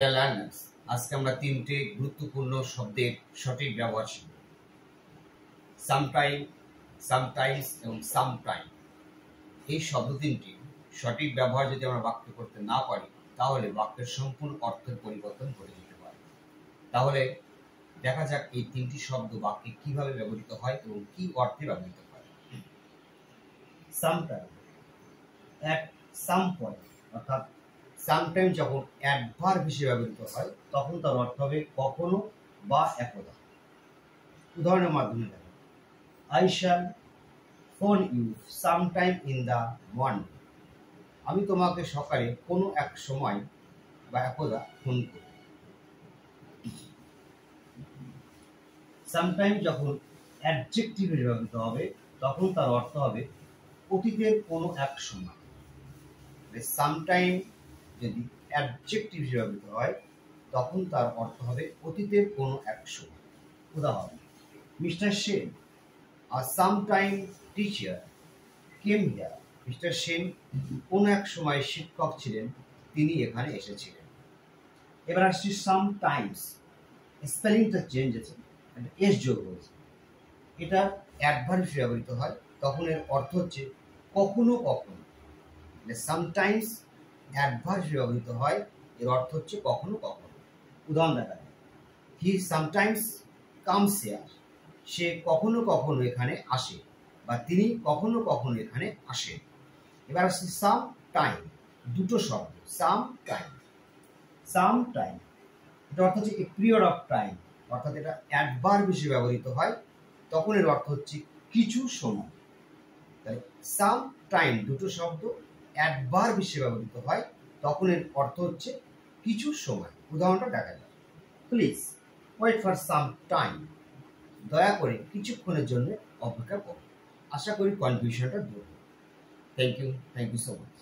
Learners, আজকে আমরা তিনটে গুরুত্বপূর্ণ শব্দের সঠিক ব্যবহার শিখব। সামটাইম, সামটাইমস এবং সামটাইম। এই শব্দ তিনটি সঠিক ব্যবহার যদি আমরা বাক্যে করতে না পারি, তাহলে বাক্যের সম্পূর্ণ অর্থের পরিবর্তন ঘটে যেতে পারে। তাহলে দেখা যাক এই তিনটি শব্দ বাক্যে কিভাবে ব্যবহৃত হয় এবং কি অর্থে ব্যবহৃত হয়। সামটাইম, অ্যাট সাম পয়েন্ট, অর্থাৎ সামটাইম যখন অ্যাডভার্ব হিসেবে ব্যবহৃত হয় তখন তার অর্থ হবে কখনো বা একদা। উদাহরণের মাধ্যমে দেখো, I shall phone you sometime in the morning. আমি তোমাকে সকালে কোনো এক সময় বা একদা ফোন করব। সামটাইম যখন অ্যাডজেক্টিভ হিসেবে ব্যবহৃত হবে তখন তার অর্থ হবে অতীতের কোনো এক সময়। সামটাইম যদি অ্যাডজেক্টিভ হিসেবে ব্যবহৃত হয় তখন তার অর্থ হবে অতীতের কোনো এক সময়। উদাহরণ, mister Sen, a sometime teacher, came here. Mister Sen কোনো এক সময় শিক্ষক ছিলেন, তিনি এখানে এসেছিলেন। এবার আসছি সামটাইমস। স্পেলিংটা চেঞ্জ আছে, এস যোগ হয়েছে। এটা অ্যাডভার্ব হিসেবে ব্যবহৃত হয়, তখন এর অর্থ হচ্ছে কখনো কখনো। সামটাইমস অ্যাডভার্ব হিসেবে ব্যবহৃত হয়, এর অর্থ হচ্ছে কখনো কখনো। উদাহরণ দেখা যায়, হি সামটাইমস কামস হিয়ার। সে কখনো কখনো এখানে আসে, বা তিনি কখনো কখনো এখানে আসেন। এবার আসছে সাম টাইম। দুটো শব্দ, সাম টাইম। সাম টাইম এটা অর্থ হচ্ছে এ পিরিয়ড অফ টাইম, অর্থাৎ এটা অ্যাডভার্ব হিসেবে ব্যবহৃত হয়, তখন এর অর্থ হচ্ছে কিছু সময়। তাই সাম টাইম দুটো শব্দ অ্যাডভার্ব হিসেবে ব্যবহৃত হয়, তখন এর অর্থ হচ্ছে কিছু সময়। উদাহরণটা দেখা যায়, please wait for some time. দয়া করে কিছুক্ষণের জন্য অপেক্ষা করুন। আশা করি কনফিউশনটা দূর হবে। Thank you so much.